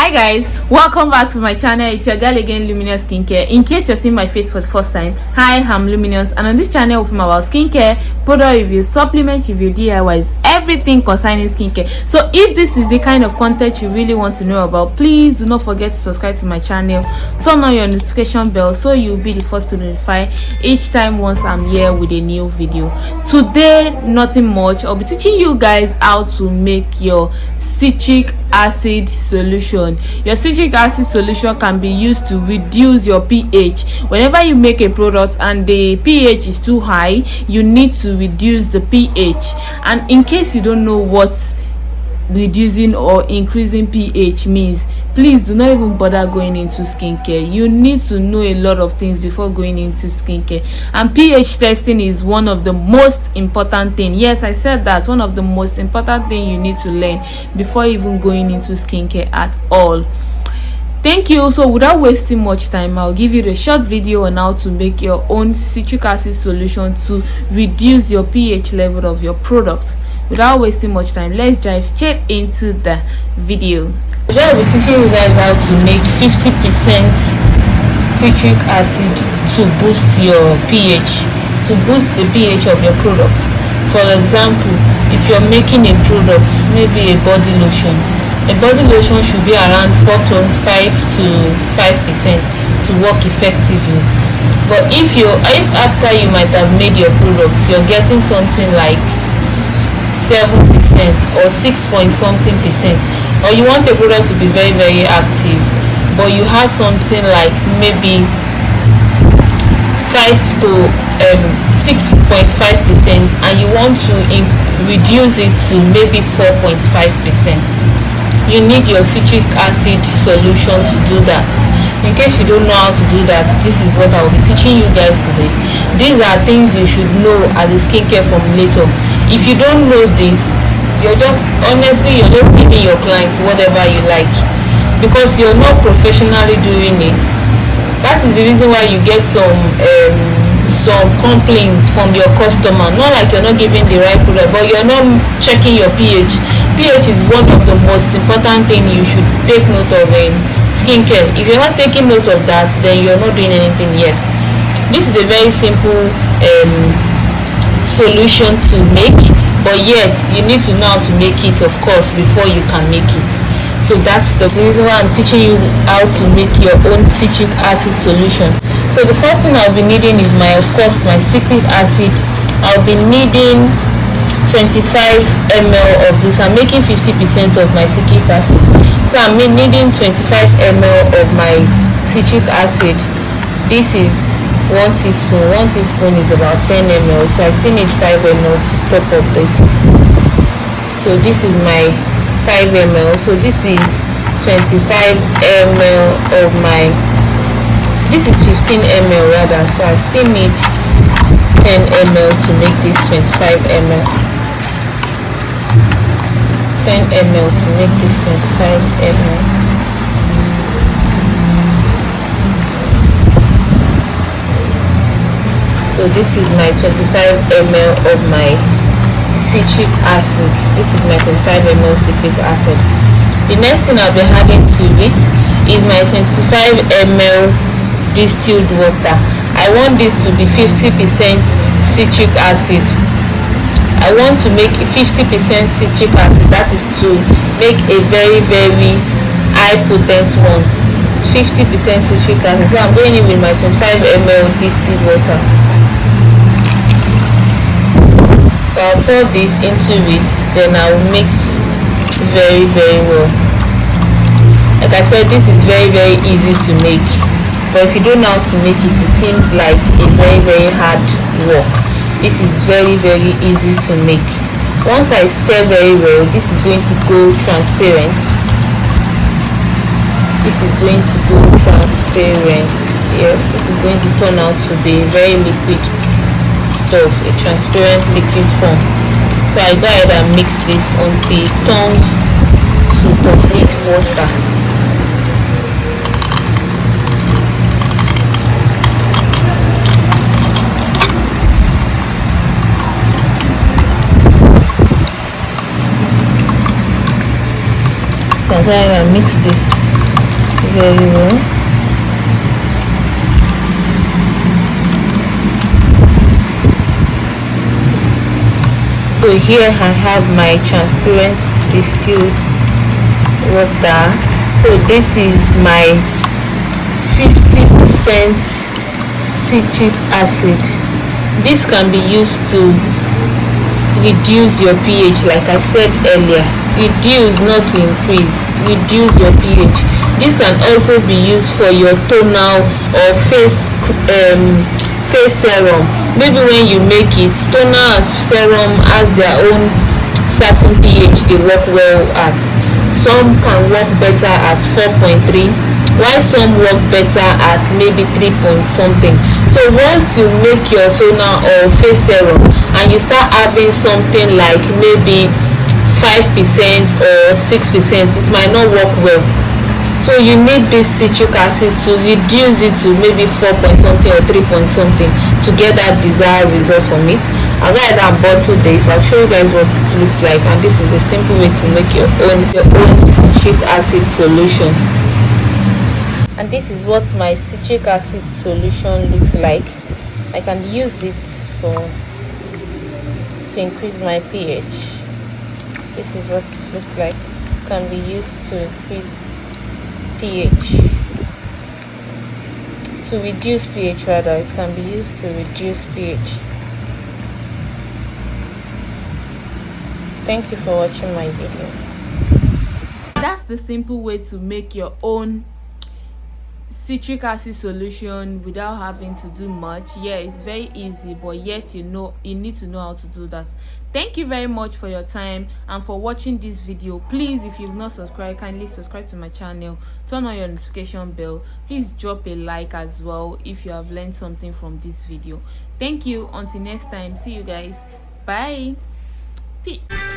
Hi guys, welcome back to my channel. It's your girl again, Luminous Skincare. In case you're seeing my face for the first time, hi, I'm Luminous, and on this channel we film about skincare, product reviews, supplement review, DIYs, everything concerning skincare. So if this is the kind of content you really want to know about, please do not forget to subscribe to my channel, turn on your notification bell so you'll be the first to notify each time once I'm here with a new video. Today, nothing much. I'll be teaching you guys how to make your citric acid solution. Your citric acid solution can be used to reduce your pH. Whenever you make a product and the pH is too high, you need to reduce the pH. And in case you don't know what reducing or increasing pH means, please do not even bother going into skincare. You need to know a lot of things before going into skincare, and pH testing is one of the most important thing. Yes, I said that, one of the most important thing you need to learn before even going into skincare at all. Thank you. So without wasting much time, I'll give you the short video on how to make your own citric acid solution to reduce your pH level of your product. Without wasting much time, let's dive straight into the video. Today I'll be teaching you guys how to make 50% citric acid to boost your pH, to boost the pH of your product. For example, if you're making a product, maybe a body lotion should be around 4.5 to 5% to work effectively. But if after you might have made your product, you're getting something like 7% or 6 point something percent, or you want the product to be very, very active, but you have something like maybe 5 to 6.5%, and you want to reduce it to maybe 4.5%, you need your citric acid solution to do that. In case you don't know how to do that, this is what I will be teaching you guys today. These are things you should know as a skincare formulator. If you don't know this, you're just giving your clients whatever you like, because you're not professionally doing it. That is the reason why you get some complaints from your customer. Not like you're not giving the right product, but you're not checking your pH. pH is one of the most important things you should take note of in skincare. If you're not taking note of that, then you're not doing anything yet. This is a very simple solution to make, but yet you need to know how to make it, of course, before you can make it. So that's the reason why I'm teaching you how to make your own citric acid solution. So the first thing I'll be needing is my citric acid. I'll be needing 25 ml of this. I'm making 50% of my citric acid, so I'm needing 25 ml of my citric acid. This is 1 teaspoon. 1 teaspoon is about 10 ml, so I still need 5 ml to top up this. So this is my 5 ml. So this is 25 ml of my, this is 15 ml rather, so I still need 10 ml to make this 25 ml. 10 ml to make this 25 ml. So this is my 25 ml of my citric acid. This is my 25 ml citric acid. The next thing I'll be adding to it is my 25 ml distilled water. I want this to be 50% citric acid. I want to make 50% citric acid. That is to make a very, very high potent one. 50% citric acid. So I'm going in with my 25 ml distilled water. So I'll pour this into it, then I'll mix very, very well. Like I said, this is very, very easy to make, but if you don't know how to make it, it seems like a very, very hard work. This is very, very easy to make. Once I stir very well, this is going to go transparent. This is going to go transparent. Yes, this is going to turn out to be very liquid stuff, a transparent liquid form. So I go ahead and mix this until it turns to complete water. So I go ahead and mix this very well. So here I have my transparent distilled water. So this is my 50% citric acid. This can be used to reduce your pH, like I said earlier. Reduce, not to increase. Reduce your pH. This can also be used for your toner or face serum. Maybe when you make it, toner and serum has their own certain pH they work well at. Some can work better at 4.3, while some work better at maybe 3 point something. So once you make your toner or face serum and you start having something like maybe 5% or 6%, it might not work well. So you need this citric acid to reduce it to maybe 4 point something or 3 point something to get that desired result from it. I'll go ahead and bottle this. I'll show you guys what it looks like, and this is a simple way to make your own citric acid solution. And this is what my citric acid solution looks like. I can use it to increase my pH. This is what it looks like. It can be used to increase pH, to reduce pH rather. It can be used to reduce pH. Thank you for watching my video. That's the simple way to make your own citric acid solution without having to do much. Yeah, it's very easy, but yet you need to know how to do that. Thank you very much for your time and for watching this video. Please, if you've not subscribed, kindly subscribe to my channel, turn on your notification bell. Please drop a like as well if you have learned something from this video. Thank you. Until next time, see you guys. Bye. Peace.